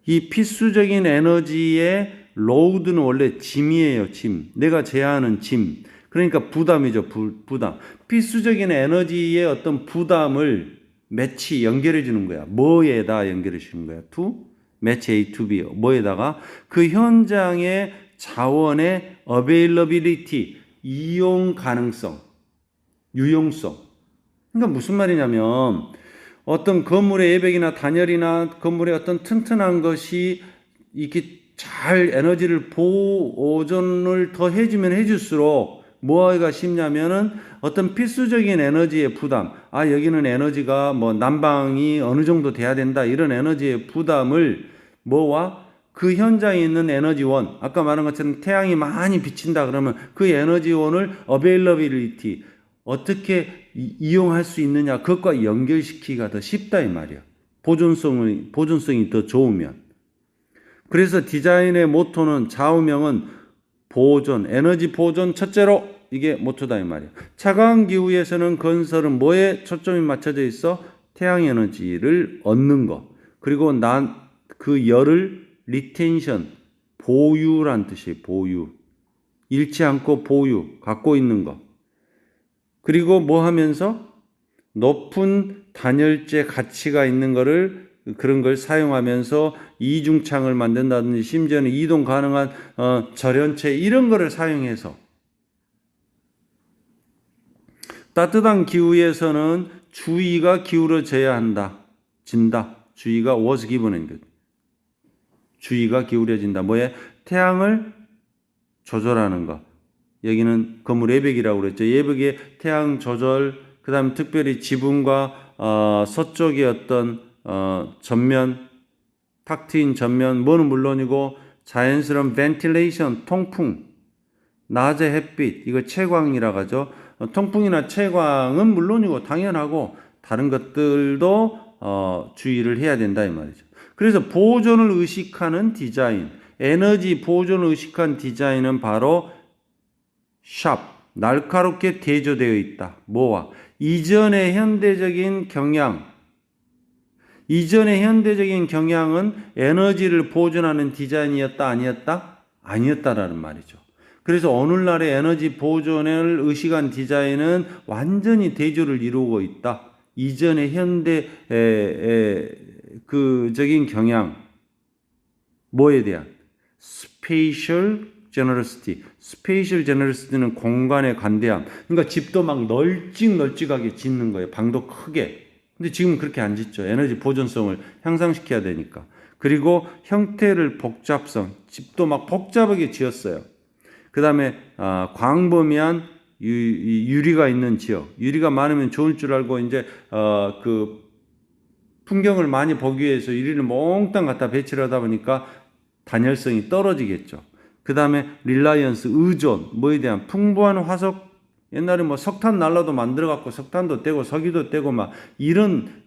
이 필수적인 에너지의 로드는 원래 짐이에요. 짐. 내가 제어하는 짐. 그러니까 부담이죠. 부담. 필수적인 에너지의 어떤 부담을 매치 연결해 주는 거야. 뭐에다 연결해 주는 거야? to match A to B. 뭐에다가 그 현장의 자원의 availability, 이용 가능성, 유용성. 그러니까 무슨 말이냐면 어떤 건물의 예백이나 단열이나 건물의 어떤 튼튼한 것이 이렇게 잘 에너지를 보존을 더 해주면 해줄수록 뭐가 쉽냐면은 어떤 필수적인 에너지의 부담, 여기는 에너지가 뭐 난방이 어느 정도 돼야 된다, 이런 에너지의 부담을 뭐와 그 현장에 있는 에너지원, 아까 말한 것처럼 태양이 많이 비친다 그러면 그 에너지원을 availability, 어떻게 이용할 수 있느냐, 그것과 연결시키기가 더 쉽다 이 말이야. 보존성이 더 좋으면. 그래서 디자인의 모토는, 좌우명은 보존, 에너지 보존 첫째로, 이게 모토다 이 말이야. 차가운 기후에서는 건설은 뭐에 초점이 맞춰져 있어? 태양 에너지를 얻는 거. 그리고 그 열을 리텐션, 보유란 뜻이에요. 보유. 잃지 않고 갖고 있는 거. 그리고 뭐 하면서? 높은 단열재 가치가 있는 그런 걸 사용하면서 이중창을 만든다든지 심지어는 이동 가능한 절연체 이런 거를 사용해서 따뜻한 기후에서는 주의가 기울어져야 진다. 주의가 was given 것. 주의가 기울여진다. 뭐에? 태양을 조절하는 것. 여기는 건물 예백이라고 그랬죠. 예백의 태양 조절, 그 다음에 특별히 지붕과 서쪽의 어떤 전면, 탁 트인 전면, 뭐는 물론이고 자연스러운 벤틸레이션, 통풍, 낮의 햇빛, 이거 채광이라고 하죠. 통풍이나 채광은 물론이고 당연하고 다른 것들도 주의를 해야 된다 이 말이죠. 그래서 보존을 의식하는 디자인, 에너지 보존을 의식한 디자인은 바로 날카롭게 대조되어 있다. 뭐와? 이전의 현대적인 경향은 에너지를 보존하는 디자인이었다, 아니었다? 아니었다라는 말이죠. 그래서 오늘날의 에너지 보존을 의식한 디자인은 완전히 대조를 이루고 있다. 이전의 그적인 경향, 뭐에 대한? Spatial generosity는 공간의 관대함. 그러니까 집도 막 널찍널찍하게 짓는 거예요. 방도 크게. 근데 지금 그렇게 안 짓죠. 에너지 보존성을 향상시켜야 되니까. 그리고 형태를 복잡성. 집도 막 복잡하게 지었어요. 그 다음에 광범위한 유리가 있는 지역. 유리가 많으면 좋을 줄 알고 이제 그 풍경을 많이 보기 위해서 유리를 몽땅 갖다 배치를 하다 보니까 단열성이 떨어지겠죠. 그 다음에 릴라이언스, 의존, 뭐에 대한 풍부한 화석, 옛날에 뭐 석탄 난로도 만들어 갖고 석탄도 떼고 석유도 떼고 막 이런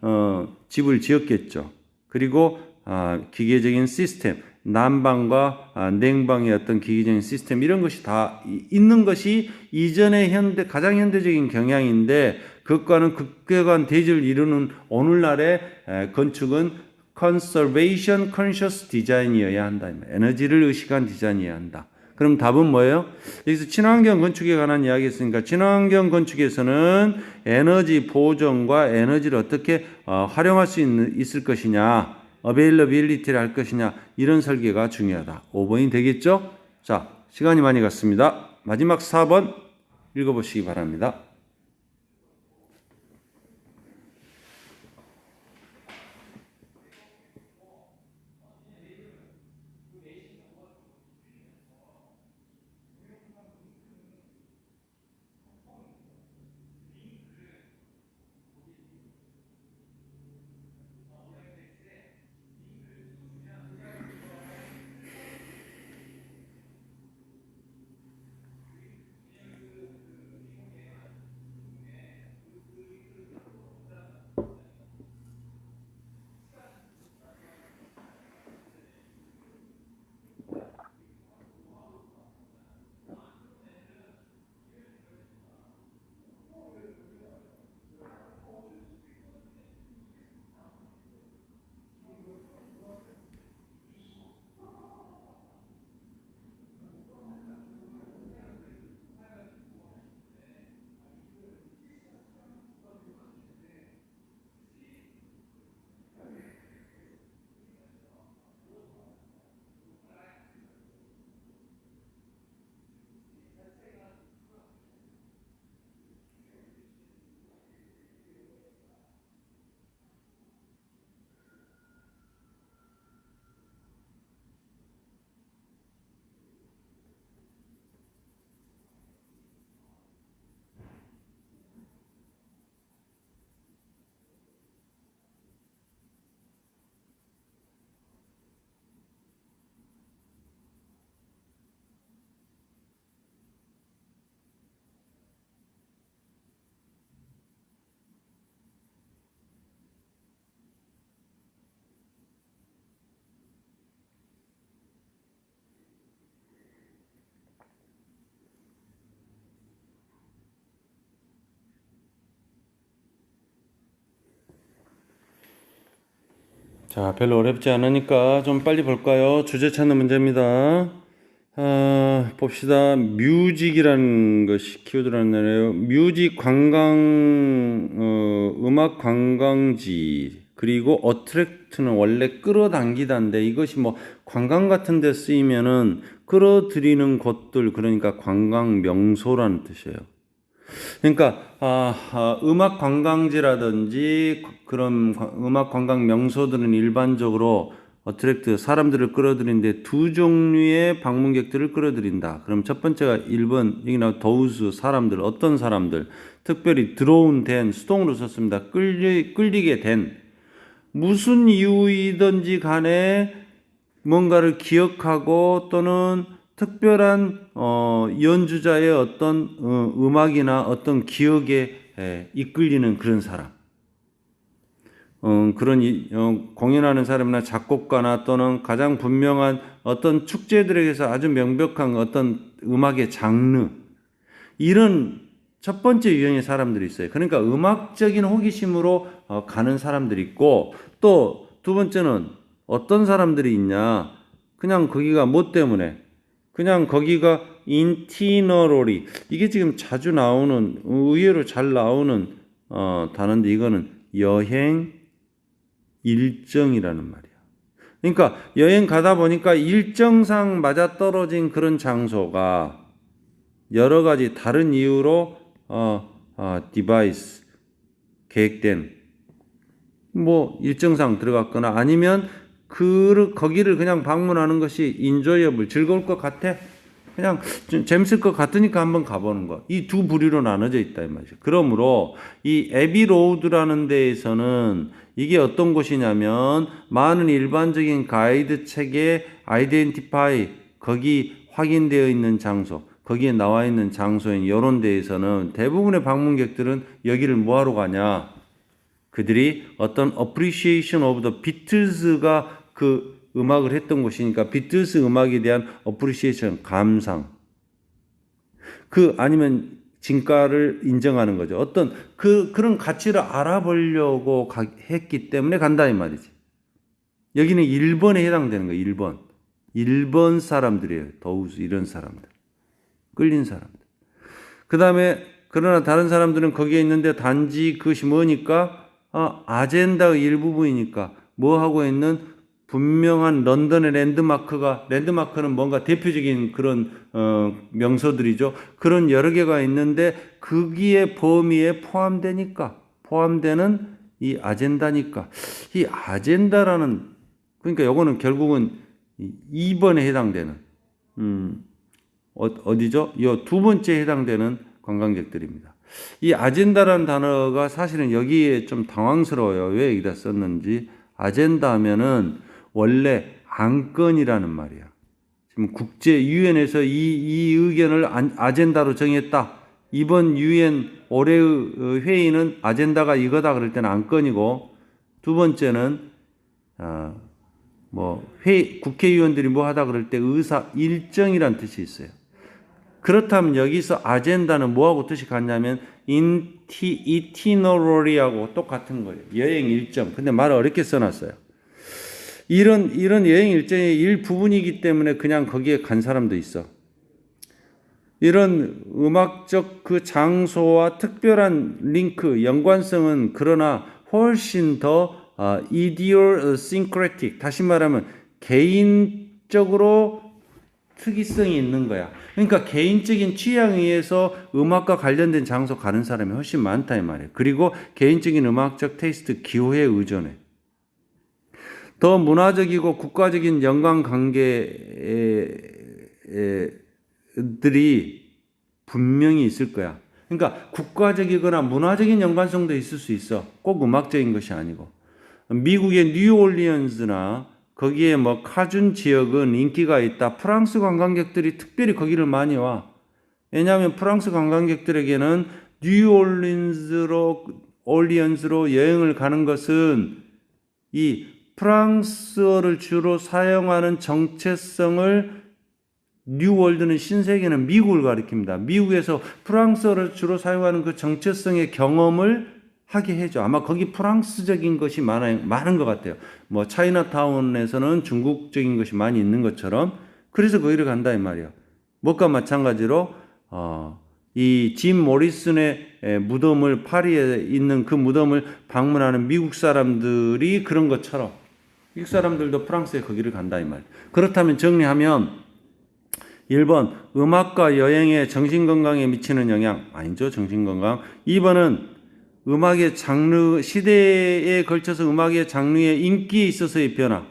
집을 지었겠죠. 그리고 기계적인 시스템, 난방과 냉방의 어떤 기계적인 시스템, 이런 것이 다 있는 것이 이전의 가장 현대적인 경향인데, 그것과는 극격한 대조를 이루는 오늘날의 건축은 conservation conscious 디자인이어야 한다. 에너지를 의식한 디자인이어야 한다. 그럼 답은 뭐예요? 여기서 친환경 건축에 관한 이야기 했으니까, 친환경 건축에서는 에너지 보존과 에너지를 어떻게 활용할 수 있을 것이냐, availability를 할 것이냐, 이런 설계가 중요하다. 5번이 되겠죠? 자, 시간이 많이 갔습니다. 마지막 4번 읽어보시기 바랍니다. 자, 별로 어렵지 않으니까 좀 빨리 볼까요? 주제 찾는 문제입니다. 봅시다. 뮤직이라는 것이 키워드라는 거예요. 뮤직 관광, 음악 관광지. 그리고 어트랙트는 원래 끌어당기다인데 이것이 뭐 관광 같은 데 쓰이면은 끌어들이는 곳들, 그러니까 관광 명소라는 뜻이에요. 그러니까 음악 관광지라든지 그런 음악 관광 명소들은 일반적으로 어트랙트 사람들을 끌어들이는데 두 종류의 방문객들을 끌어들인다. 그럼 첫 번째가 1번 여기 나온 those 사람들, 어떤 사람들, 특별히 drawn 된, 수동으로 썼습니다. 끌리게 된, 무슨 이유이든지 간에 뭔가를 기억하고 또는 특별한 연주자의 어떤 음악이나 어떤 기억에 이끌리는 그런 사람, 그런 공연하는 사람이나 작곡가나 또는 가장 분명한 어떤 축제들에게서 아주 명백한 어떤 음악의 장르, 이런 첫 번째 유형의 사람들이 있어요. 그러니까 음악적인 호기심으로 가는 사람들이 있고, 또 두 번째는 어떤 사람들이 있냐, 그냥 거기가 뭐 때문에, 그냥 거기가 인티너롤이, 이게 지금 자주 나오는, 의외로 잘 나오는 단어인데 이거는 여행 일정이라는 말이야. 그러니까 여행 가다 보니까 일정상 맞아떨어진 그런 장소가 여러 가지 다른 이유로 디바이스 계획된 뭐 일정상 들어갔거나 아니면 거기를 그냥 방문하는 것이 인조이어블 즐거울 것 같아, 그냥 좀 재밌을 것 같으니까 한번 가보는 거, 이 두 부류로 나눠져 있다 이 말이죠. 그러므로 이 에비 로드라는 데에서는 이게 어떤 곳이냐면 많은 일반적인 가이드 책에 아이덴티파이, 거기 확인되어 있는 장소, 거기에 나와 있는 장소인 이런 데에서는 대부분의 방문객들은 여기를 뭐하러 가냐, 그들이 어떤 appreciation of the Beatles가 그 음악을 했던 곳이니까 비틀스 음악에 대한 appreciation, 감상, 아니면 진가를 인정하는 거죠. 어떤 그런 가치를 알아보려고 했기 때문에 간다 이 말이지. 여기는 1번에 해당되는 거예요. 1번 사람들이에요. 더우스 이런 사람들, 끌린 사람들. 그 다음에 그러나 다른 사람들은 거기에 있는데 단지 그것이 뭐니까 아젠다의 일부분이니까 뭐 하고 있는 분명한 런던의 랜드마크는 뭔가 대표적인 그런 명소들이죠. 그런 여러 개가 있는데 거기에 범위에 포함되는 이 아젠다니까, 이 아젠다라는, 그러니까 요거는 결국은 2번에 해당되는 어디죠? 요 두 번째에 해당되는 관광객들입니다. 이 아젠다라는 단어가 사실은 여기에 좀 당황스러워요. 왜 여기다 썼는지. 아젠다 하면은 원래 안건이라는 말이야. 지금 국제 유엔에서 이 의견을 아젠다로 정했다. 이번 유엔 올해의 회의는 아젠다가 이거다 그럴 때는 안건이고, 두 번째는 국회의원들이 뭐 하다 그럴 때 의사 일정이란 뜻이 있어요. 그렇다면 여기서 아젠다는 뭐하고 뜻이 같냐면 이티너러리하고 똑같은 거예요. 여행 일정. 근데 말을 어렵게 써놨어요. 이런 여행 일정의 일부분이기 때문에 그냥 거기에 간 사람도 있어. 이런 음악적 그 장소와 특별한 링크, 연관성은 그러나 훨씬 더 idiosyncratic, 다시 말하면 개인적으로 특이성이 있는 거야. 그러니까 개인적인 취향에 의해서 음악과 관련된 장소 가는 사람이 훨씬 많다 이 말이에요. 그리고 개인적인 음악적 테이스트, 기호에 의존해. 더 문화적이고 국가적인 연관관계들이 분명히 있을 거야. 그러니까 국가적이거나 문화적인 연관성도 있을 수 있어. 꼭 음악적인 것이 아니고. 미국의 뉴올리언스나 거기에 뭐 카준 지역은 인기가 있다. 프랑스 관광객들이 특별히 거기를 많이 와. 왜냐하면 프랑스 관광객들에게는 뉴올리언스로 여행을 가는 것은 이 프랑스어를 주로 사용하는 정체성을, 뉴월드는 신세계는 미국을 가리킵니다. 미국에서 프랑스어를 주로 사용하는 그 정체성의 경험을 하게 해줘. 아마 거기 프랑스적인 것이 많은 것 같아요. 뭐 차이나타운에서는 중국적인 것이 많이 있는 것처럼 그래서 거기를 간다 이 말이에요. 뭐과 마찬가지로 이 짐 모리슨의 무덤을 파리에 있는 그 무덤을 방문하는 미국 사람들이 그런 것처럼 미국 사람들도 프랑스에 거기를 간다 이 말이에요. 그렇다면 정리하면 1번 음악과 여행에 정신건강에 미치는 영향 아니죠. 정신건강. 2번은 음악의 장르 시대에 걸쳐서 음악의 장르의 인기에 있어서의 변화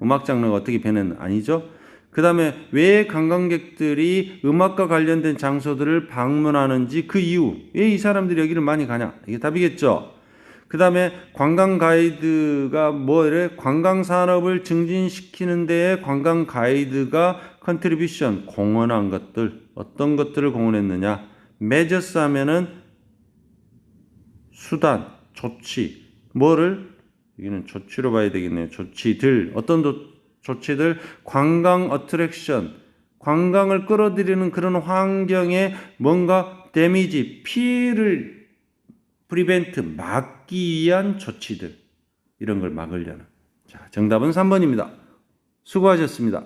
음악 장르가 어떻게 변했는 아니죠. 그 다음에 왜 관광객들이 음악과 관련된 장소들을 방문하는지 그 이유 왜 이 사람들이 여기를 많이 가냐 이게 답이겠죠. 그 다음에 관광 가이드가 뭐래 관광 산업을 증진시키는 데에 관광 가이드가 컨트리뷰션 공헌한 것들 어떤 것들을 공헌했느냐 메저스 하면은 수단 조치 뭐를 여기는 조치로 봐야 되겠네요. 조치들 어떤 조치들 관광 어트랙션 관광을 끌어들이는 그런 환경에 뭔가 데미지 피해를 프리벤트 막기 위한 조치들 이런 걸 막으려는 자 정답은 3번입니다. 수고하셨습니다.